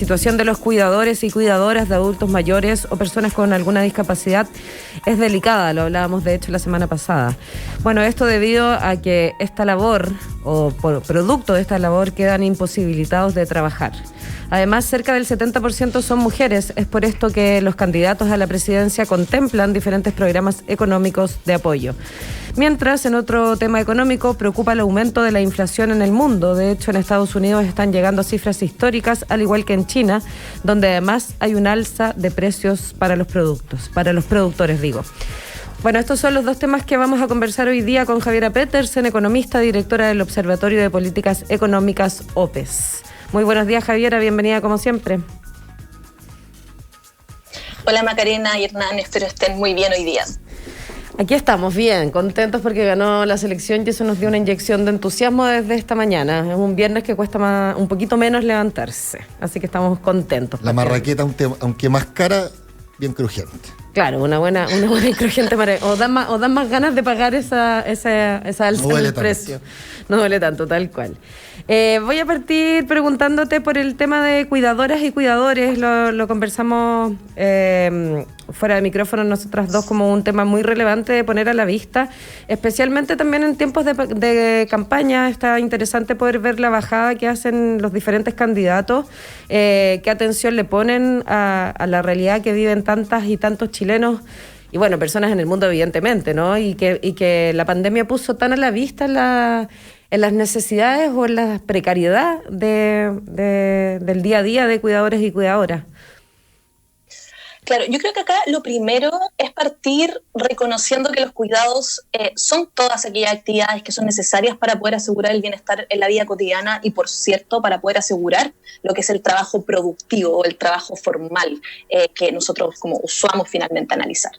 La situación de los cuidadores y cuidadoras de adultos mayores o personas con alguna discapacidad es delicada, lo hablábamos de hecho la semana pasada. Bueno, esto debido a que esta labor o por producto de esta labor quedan imposibilitados de trabajar. Además, cerca del 70% son mujeres. Es por esto que los candidatos a la presidencia contemplan diferentes programas económicos de apoyo. Mientras, en otro tema económico, preocupa el aumento de la inflación en el mundo. De hecho, en Estados Unidos están llegando a cifras históricas, al igual que en China, donde además hay un alza de precios para los productores, digo. Bueno, estos son los dos temas que vamos a conversar hoy día con Javiera Petersen, economista, directora del Observatorio de Políticas Económicas, OPES. Muy buenos días, Javiera, bienvenida como siempre. Hola Macarena y Hernán, espero estén muy bien hoy día. Aquí estamos bien, contentos porque ganó la selección y eso nos dio una inyección de entusiasmo desde esta mañana. Es un viernes que cuesta un poquito menos levantarse, así que estamos contentos. La marraqueta, aunque más cara, bien crujiente. Claro, una buena y crujiente o dan más ganas de pagar esa alza no en el precio. No duele tanto, tal cual. Voy a partir preguntándote por el tema de cuidadoras y cuidadores. Lo conversamos fuera de micrófono nosotras dos como un tema muy relevante de poner a la vista, especialmente también en tiempos de campaña. Está interesante poder ver la bajada que hacen los diferentes candidatos, qué atención le ponen a la realidad que viven tantas y tantos chilenos y bueno, personas en el mundo evidentemente, ¿no? Y que la pandemia puso tan a la vista en las necesidades o en la precariedad del día a día de cuidadores y cuidadoras. Claro, yo creo que acá lo primero es partir reconociendo que los cuidados son todas aquellas actividades que son necesarias para poder asegurar el bienestar en la vida cotidiana y, por cierto, para poder asegurar lo que es el trabajo productivo o el trabajo formal que nosotros como usamos finalmente analizar.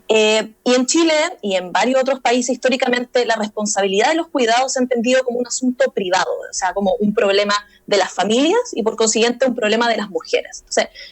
Y en Chile y en varios otros países históricamente la responsabilidad de los cuidados se ha entendido como un asunto privado, o sea, como un problema de las familias y por consiguiente un problema de las mujeres.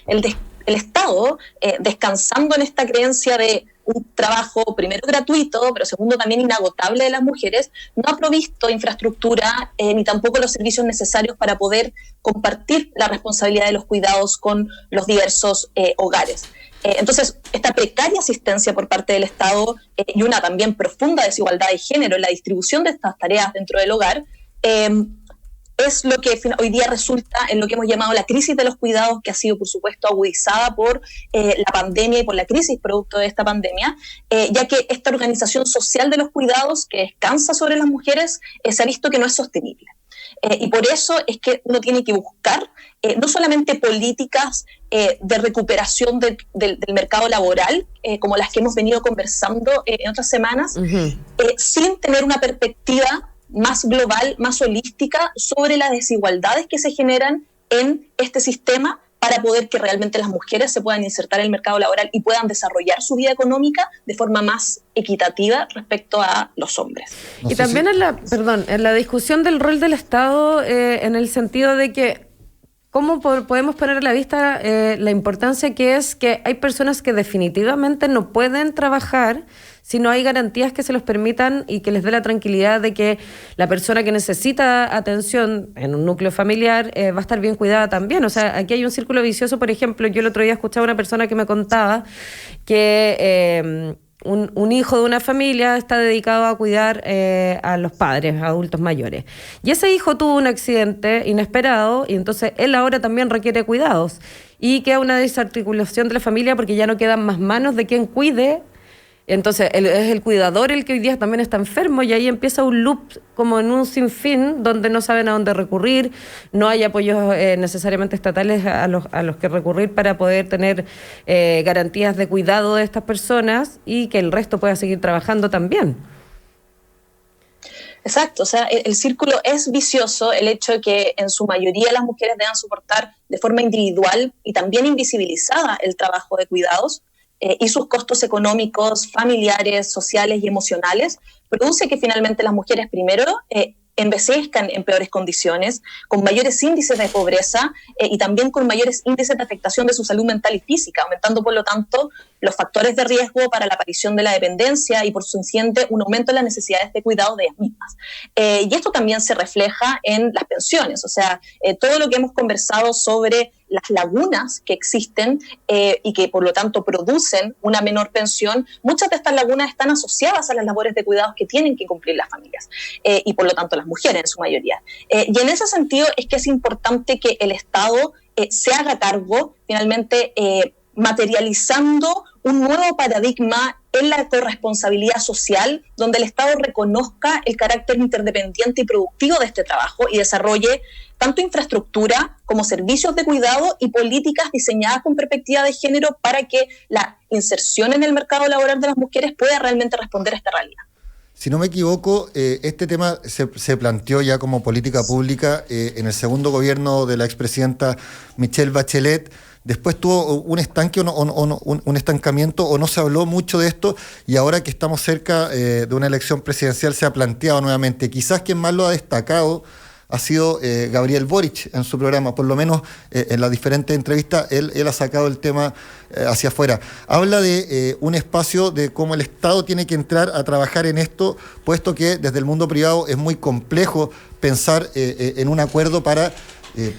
Entonces, el Estado, descansando en esta creencia de un trabajo primero gratuito, pero segundo también inagotable de las mujeres, no ha provisto infraestructura ni tampoco los servicios necesarios para poder compartir la responsabilidad de los cuidados con los diversos hogares. Entonces, esta precaria asistencia por parte del Estado y una también profunda desigualdad de género en la distribución de estas tareas dentro del hogar, es lo que hoy día resulta en lo que hemos llamado la crisis de los cuidados, que ha sido, por supuesto, agudizada por la pandemia y por la crisis producto de esta pandemia, ya que esta organización social de los cuidados que descansa sobre las mujeres se ha visto que no es sostenible. Y por eso es que uno tiene que buscar no solamente políticas de recuperación del mercado laboral, como las que hemos venido conversando en otras semanas, sin tener una perspectiva más global, más holística sobre las desigualdades que se generan en este sistema para poder que realmente las mujeres se puedan insertar en el mercado laboral y puedan desarrollar su vida económica de forma más equitativa respecto a los hombres. Y también en la discusión del rol del Estado, en el sentido de que ¿cómo podemos poner a la vista la importancia que es que hay personas que definitivamente no pueden trabajar si no hay garantías que se los permitan y que les dé la tranquilidad de que la persona que necesita atención en un núcleo familiar va a estar bien cuidada también? O sea, aquí hay un círculo vicioso. Por ejemplo, yo el otro día escuchaba a una persona que me contaba que un hijo de una familia está dedicado a cuidar a los padres, adultos mayores. Y ese hijo tuvo un accidente inesperado y entonces él ahora también requiere cuidados. Y queda una desarticulación de la familia porque ya no quedan más manos de quien cuide. Entonces, es el cuidador el que hoy día también está enfermo y ahí empieza un loop como en un sinfín donde no saben a dónde recurrir, no hay apoyos necesariamente estatales a los que recurrir para poder tener garantías de cuidado de estas personas y que el resto pueda seguir trabajando también. Exacto, o sea, el círculo es vicioso, el hecho de que en su mayoría las mujeres deban soportar de forma individual y también invisibilizada el trabajo de cuidados, y sus costos económicos, familiares, sociales y emocionales, produce que finalmente las mujeres primero envejezcan en peores condiciones, con mayores índices de pobreza y también con mayores índices de afectación de su salud mental y física, aumentando por lo tanto los factores de riesgo para la aparición de la dependencia y por consiguiente un aumento en las necesidades de cuidado de ellas mismas. Y esto también se refleja en las pensiones, o sea, todo lo que hemos conversado sobre las lagunas que existen y que por lo tanto producen una menor pensión, muchas de estas lagunas están asociadas a las labores de cuidados que tienen que cumplir las familias y por lo tanto las mujeres en su mayoría. Y en ese sentido es que es importante que el Estado se haga cargo, finalmente materializando un nuevo paradigma en la corresponsabilidad social, donde el Estado reconozca el carácter interdependiente y productivo de este trabajo y desarrolle tanto infraestructura como servicios de cuidado y políticas diseñadas con perspectiva de género para que la inserción en el mercado laboral de las mujeres pueda realmente responder a esta realidad. Si no me equivoco, este tema se planteó ya como política pública en el segundo gobierno de la expresidenta Michelle Bachelet. Después tuvo un estanque un estancamiento o no se habló mucho de esto, y ahora que estamos cerca de una elección presidencial se ha planteado nuevamente. Quizás quien más lo ha destacado ha sido Gabriel Boric en su programa, por lo menos en las diferentes entrevistas él ha sacado el tema hacia afuera. Habla de un espacio de cómo el Estado tiene que entrar a trabajar en esto, puesto que desde el mundo privado es muy complejo pensar en un acuerdo para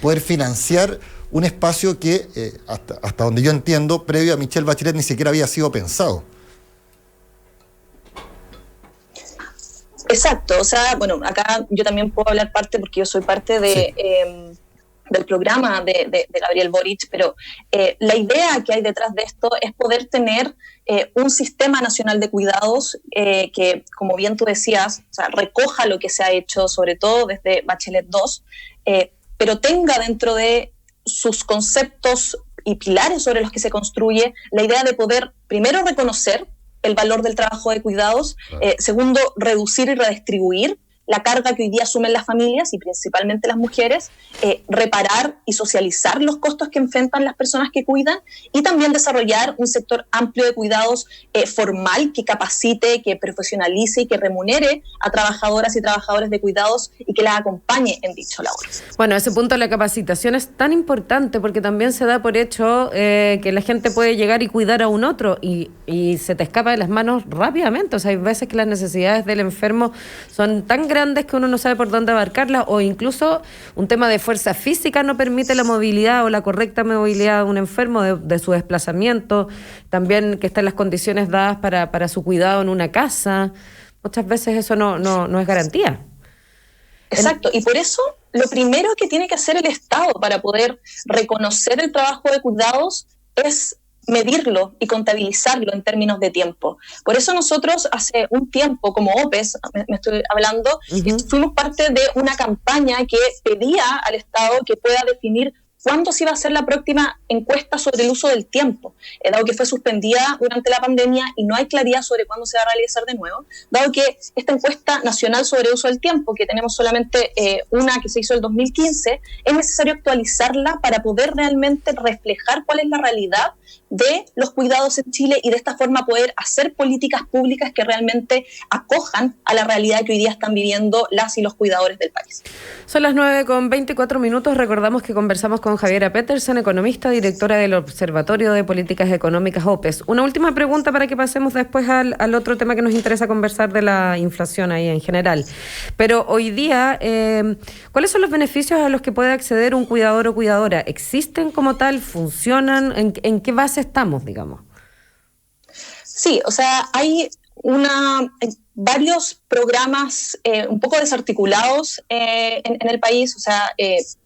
poder financiar un espacio que, hasta donde yo entiendo, previo a Michelle Bachelet ni siquiera había sido pensado. Exacto, o sea, bueno, acá yo también puedo hablar parte porque yo soy parte de, del programa de Gabriel Boric, pero la idea que hay detrás de esto es poder tener un sistema nacional de cuidados que, como bien tú decías, o sea, recoja lo que se ha hecho, sobre todo desde Bachelet 2, pero tenga dentro de sus conceptos y pilares sobre los que se construye la idea de poder, primero, reconocer el valor del trabajo de cuidados, segundo, reducir y redistribuir la carga que hoy día asumen las familias y principalmente las mujeres, reparar y socializar los costos que enfrentan las personas que cuidan y también desarrollar un sector amplio de cuidados formal que capacite, que profesionalice y que remunere a trabajadoras y trabajadores de cuidados y que las acompañe en dicho labor. Bueno, ese punto de la capacitación es tan importante porque también se da por hecho que la gente puede llegar y cuidar a un otro y se te escapa de las manos rápidamente. O sea, hay veces que las necesidades del enfermo son tan grandes que uno no sabe por dónde abarcarlas, o incluso un tema de fuerza física no permite la movilidad o la correcta movilidad de un enfermo, de su desplazamiento, también que está en las condiciones dadas para su cuidado en una casa. Muchas veces eso no es garantía. Exacto, y por eso lo primero que tiene que hacer el Estado para poder reconocer el trabajo de cuidados es medirlo y contabilizarlo en términos de tiempo. Por eso nosotros hace un tiempo, como OPES, me estoy hablando, fuimos parte de una campaña que pedía al Estado que pueda definir cuándo se iba a hacer la próxima encuesta sobre el uso del tiempo, dado que fue suspendida durante la pandemia y no hay claridad sobre cuándo se va a realizar de nuevo, dado que esta encuesta nacional sobre el uso del tiempo, que tenemos solamente una que se hizo en el 2015, es necesario actualizarla para poder realmente reflejar cuál es la realidad de los cuidados en Chile y de esta forma poder hacer políticas públicas que realmente acojan a la realidad que hoy día están viviendo las y los cuidadores del país. Son las 9:24. Recordamos que conversamos con Javiera Petersen, economista, directora del Observatorio de Políticas Económicas OPES. Una última pregunta para que pasemos después al otro tema que nos interesa conversar, de la inflación ahí en general. Pero hoy día, ¿cuáles son los beneficios a los que puede acceder un cuidador o cuidadora? ¿Existen como tal? ¿Funcionan? ¿En qué base estamos, digamos? Sí, o sea, hay varios programas un poco desarticulados en el país, o sea,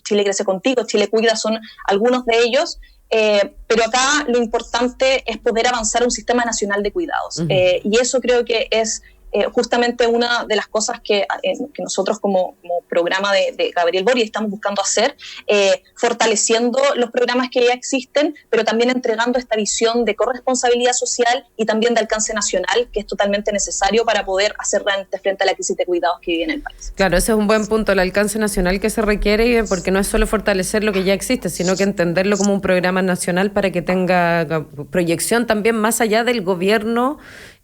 Chile Crece Contigo, Chile Cuida son algunos de ellos, pero acá lo importante es poder avanzar a un sistema nacional de cuidados. Y eso creo que es justamente una de las cosas que nosotros como programa de Gabriel Boric estamos buscando hacer, fortaleciendo los programas que ya existen, pero también entregando esta visión de corresponsabilidad social y también de alcance nacional, que es totalmente necesario para poder hacer frente a la crisis de cuidados que vive en el país. Claro, ese es un buen punto, el alcance nacional que se requiere, porque no es solo fortalecer lo que ya existe, sino que entenderlo como un programa nacional para que tenga proyección también más allá del gobierno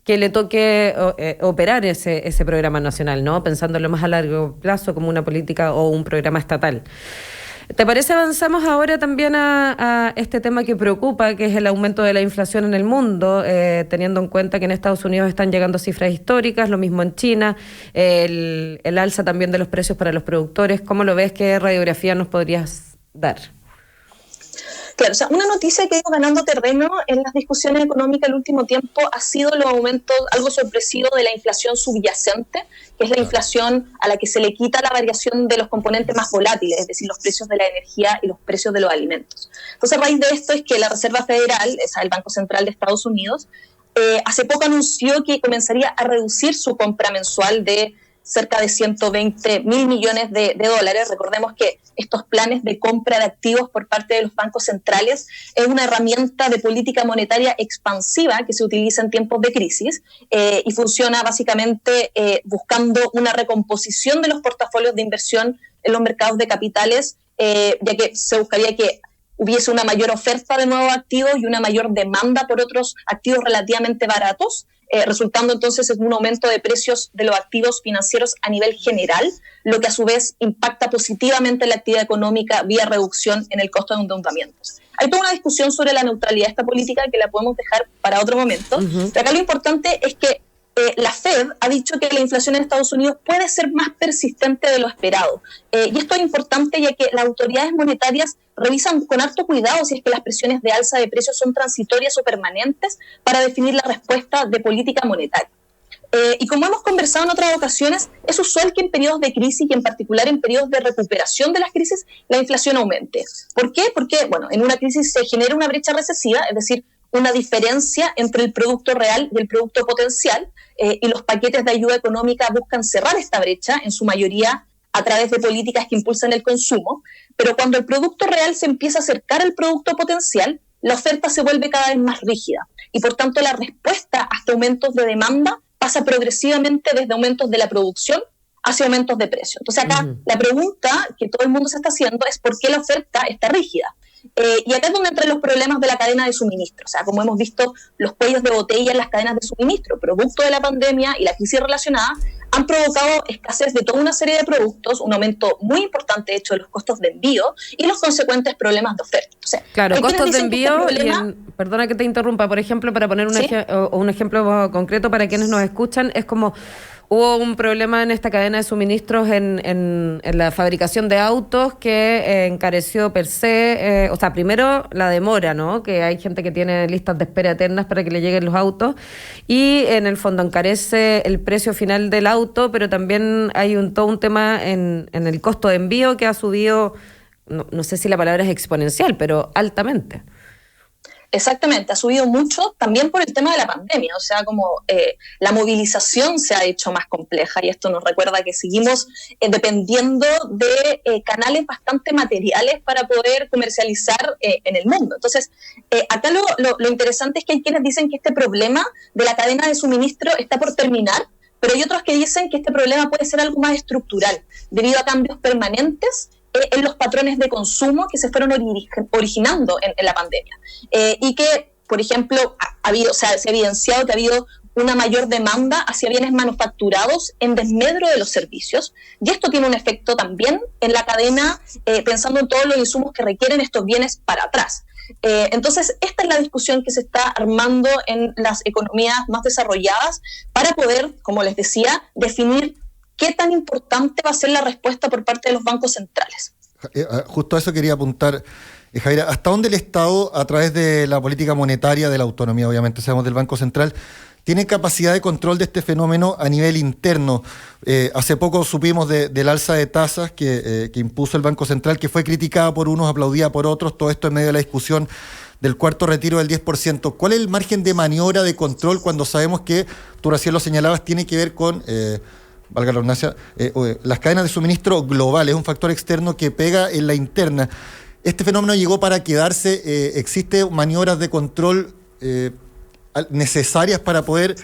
que le toque operar ese programa nacional, ¿no? Pensándolo más a largo plazo como una política o un programa estatal. ¿Te parece avanzamos ahora también a este tema que preocupa, que es el aumento de la inflación en el mundo, teniendo en cuenta que en Estados Unidos están llegando cifras históricas, lo mismo en China, el alza también de los precios para los productores? ¿Cómo lo ves? ¿Qué radiografía nos podrías dar? Claro, o sea, una noticia que ha ido ganando terreno en las discusiones económicas el último tiempo ha sido los aumentos, algo sorpresivo, de la inflación subyacente, que es la inflación a la que se le quita la variación de los componentes más volátiles, es decir, los precios de la energía y los precios de los alimentos. Entonces, a raíz de esto es que la Reserva Federal, el Banco Central de Estados Unidos, hace poco anunció que comenzaría a reducir su compra mensual de cerca de 120 mil millones de dólares. Recordemos que estos planes de compra de activos por parte de los bancos centrales es una herramienta de política monetaria expansiva que se utiliza en tiempos de crisis y funciona básicamente buscando una recomposición de los portafolios de inversión en los mercados de capitales, ya que se buscaría que hubiese una mayor oferta de nuevos activos y una mayor demanda por otros activos relativamente baratos, resultando entonces en un aumento de precios de los activos financieros a nivel general, lo que a su vez impacta positivamente la actividad económica vía reducción en el costo de endeudamientos. Hay toda una discusión sobre la neutralidad de esta política que la podemos dejar para otro momento, pero acá lo importante es que la Fed ha dicho que la inflación en Estados Unidos puede ser más persistente de lo esperado. Y esto es importante ya que las autoridades monetarias revisan con harto cuidado si es que las presiones de alza de precios son transitorias o permanentes para definir la respuesta de política monetaria. Y como hemos conversado en otras ocasiones, es usual que en periodos de crisis y en particular en periodos de recuperación de las crisis, la inflación aumente. ¿Por qué? Porque, bueno, en una crisis se genera una brecha recesiva, es decir, una diferencia entre el producto real y el producto potencial, y los paquetes de ayuda económica buscan cerrar esta brecha, en su mayoría a través de políticas que impulsan el consumo, pero cuando el producto real se empieza a acercar al producto potencial, la oferta se vuelve cada vez más rígida, y por tanto la respuesta hasta aumentos de demanda pasa progresivamente desde aumentos de la producción hacia aumentos de precio. Entonces acá la pregunta que todo el mundo se está haciendo es ¿por qué la oferta está rígida? Y acá es donde entran los problemas de la cadena de suministro. O sea, como hemos visto, los cuellos de botella en las cadenas de suministro, producto de la pandemia y la crisis relacionada, han provocado escasez de toda una serie de productos, un aumento muy importante, de hecho, de los costos de envío y los consecuentes problemas de oferta. O sea, claro, costos de envío, perdona que te interrumpa, por ejemplo, para poner un ejemplo concreto para quienes nos escuchan, es como hubo un problema en esta cadena de suministros en la fabricación de autos que encareció per se, o sea, primero la demora, ¿no? Que hay gente que tiene listas de espera eternas para que le lleguen los autos y en el fondo encarece el precio final del auto, pero también hay todo un tema en el costo de envío que ha subido, no sé si la palabra es exponencial, pero altamente. Exactamente, ha subido mucho también por el tema de la pandemia, o sea, como la movilización se ha hecho más compleja y esto nos recuerda que seguimos dependiendo de canales bastante materiales para poder comercializar en el mundo. Entonces, acá lo interesante es que hay quienes dicen que este problema de la cadena de suministro está por terminar, pero hay otros que dicen que este problema puede ser algo más estructural, debido a cambios permanentes en los patrones de consumo que se fueron originando en la pandemia. Y que, por ejemplo, se ha evidenciado que ha habido una mayor demanda hacia bienes manufacturados en desmedro de los servicios, y esto tiene un efecto también en la cadena, pensando en todos los insumos que requieren estos bienes para atrás. Entonces, esta es la discusión que se está armando en las economías más desarrolladas para poder, como les decía, definir qué tan importante va a ser la respuesta por parte de los bancos centrales. Justo a eso quería apuntar, Javiera. ¿Hasta dónde el Estado, a través de la política monetaria, de la autonomía, obviamente, sabemos, del Banco Central, tiene capacidad de control de este fenómeno a nivel interno? Hace poco supimos del alza de tasas que impuso el Banco Central, que fue criticada por unos, aplaudida por otros, todo esto en medio de la discusión del cuarto retiro del 10%. ¿Cuál es el margen de maniobra, de control, cuando sabemos que, tú recién lo señalabas, tiene que ver con... valga la redundancia, las cadenas de suministro globales, un factor externo que pega en la interna? ¿Este fenómeno llegó para quedarse? ¿Existen maniobras de control necesarias para poder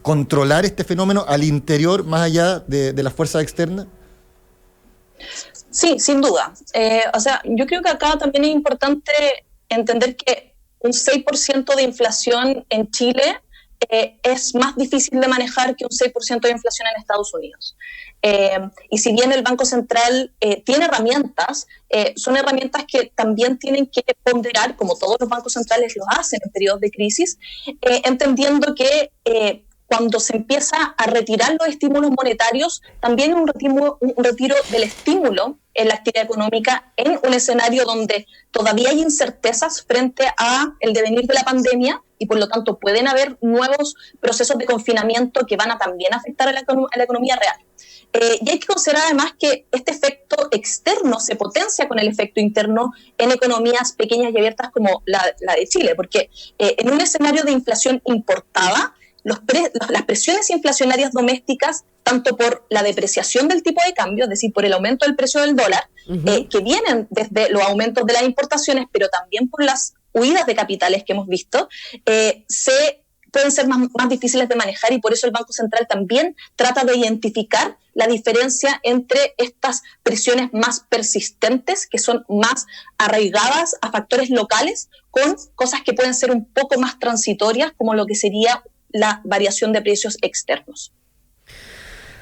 controlar este fenómeno al interior, más allá de las fuerzas externas? Sí, sin duda. O sea, yo creo que acá también es importante entender que un 6% de inflación en Chile es más difícil de manejar que un 6% de inflación en Estados Unidos. Y si bien el Banco Central tiene herramientas, son herramientas que también tienen que ponderar, como todos los bancos centrales lo hacen en periodos de crisis, entendiendo que cuando se empieza a retirar los estímulos monetarios, también un retiro del estímulo en la actividad económica en un escenario donde todavía hay incertezas frente a el devenir de la pandemia y por lo tanto pueden haber nuevos procesos de confinamiento que van a también afectar a la economía real. Y hay que considerar además que este efecto externo se potencia con el efecto interno en economías pequeñas y abiertas como la de Chile, porque en un escenario de inflación importada, las presiones inflacionarias domésticas, tanto por la depreciación del tipo de cambio, es decir, por el aumento del precio del dólar, que vienen desde los aumentos de las importaciones, pero también por las huidas de capitales que hemos visto, pueden ser más difíciles de manejar y por eso el Banco Central también trata de identificar la diferencia entre estas presiones más persistentes, que son más arraigadas a factores locales, con cosas que pueden ser un poco más transitorias, como lo que sería la variación de precios externos.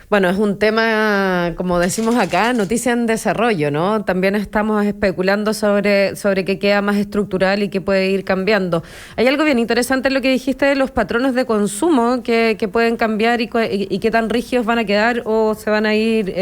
Bueno, es un tema, como decimos acá, noticia en desarrollo, ¿no? También estamos especulando sobre qué queda más estructural y qué puede ir cambiando. Hay algo bien interesante en lo que dijiste de los patrones de consumo que pueden cambiar y qué tan rígidos van a quedar o se van a ir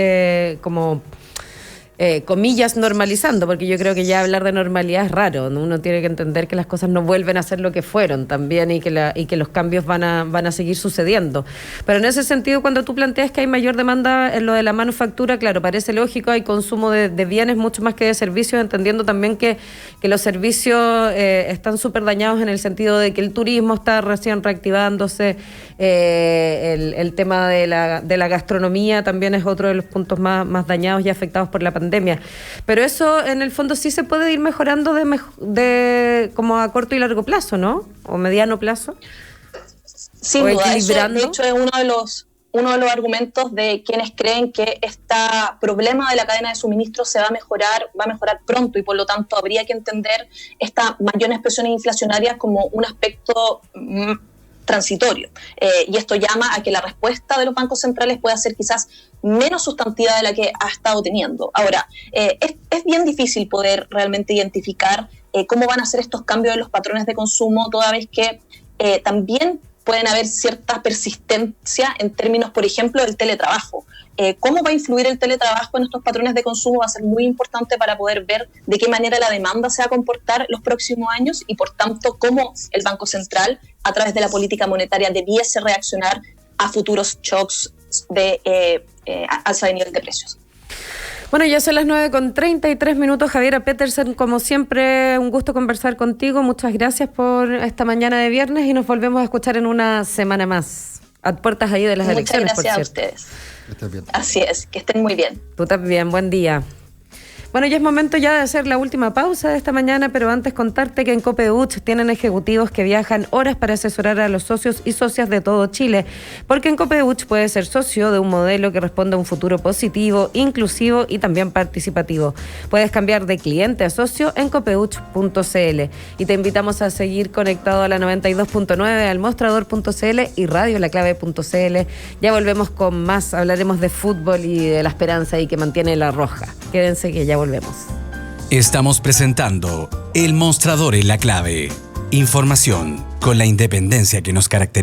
comillas, normalizando, porque yo creo que ya hablar de normalidad es raro, ¿no? Uno tiene que entender que las cosas no vuelven a ser lo que fueron también y que los cambios van a seguir sucediendo. Pero en ese sentido, cuando tú planteas que hay mayor demanda en lo de la manufactura, claro, parece lógico, hay consumo de bienes mucho más que de servicios, entendiendo también que los servicios están súper dañados en el sentido de que el turismo está recién reactivándose, el tema de la gastronomía también es otro de los puntos más dañados y afectados por la pandemia. Pero eso en el fondo sí se puede ir mejorando de como a corto y largo plazo, ¿no? O mediano plazo. Sin duda, eso de hecho es uno de los argumentos de quienes creen que este problema de la cadena de suministro va a mejorar pronto y por lo tanto habría que entender estas mayores presiones inflacionarias como un aspecto transitorio. Y esto llama a que la respuesta de los bancos centrales pueda ser quizás menos sustantiva de la que ha estado teniendo. Ahora, es bien difícil poder realmente identificar cómo van a ser estos cambios en los patrones de consumo, toda vez que también pueden haber cierta persistencia en términos, por ejemplo, del teletrabajo. ¿Cómo va a influir el teletrabajo en estos patrones de consumo? Va a ser muy importante para poder ver de qué manera la demanda se va a comportar los próximos años y, por tanto, cómo el Banco Central, a través de la política monetaria, debiese reaccionar a futuros shocks de alza de nivel de precios. Bueno, ya son las 9:33, Javiera Petersen, como siempre, un gusto conversar contigo. Muchas gracias por esta mañana de viernes y nos volvemos a escuchar en una semana más, a puertas ahí de las elecciones, por cierto. Muchas gracias a ustedes. Así es, que estén muy bien. Tú también, buen día. Bueno, ya es momento ya de hacer la última pausa de esta mañana, pero antes contarte que en Copeuch tienen ejecutivos que viajan horas para asesorar a los socios y socias de todo Chile, porque en Copeuch puedes ser socio de un modelo que responde a un futuro positivo, inclusivo y también participativo. Puedes cambiar de cliente a socio en copeuch.cl y te invitamos a seguir conectado a la 92.9, al mostrador.cl y radiolaclave.cl. Ya volvemos con más, hablaremos de fútbol y de la esperanza y que mantiene la roja. Quédense que ya volvemos. Estamos presentando El Mostrador en la Clave. Información con la independencia que nos caracteriza.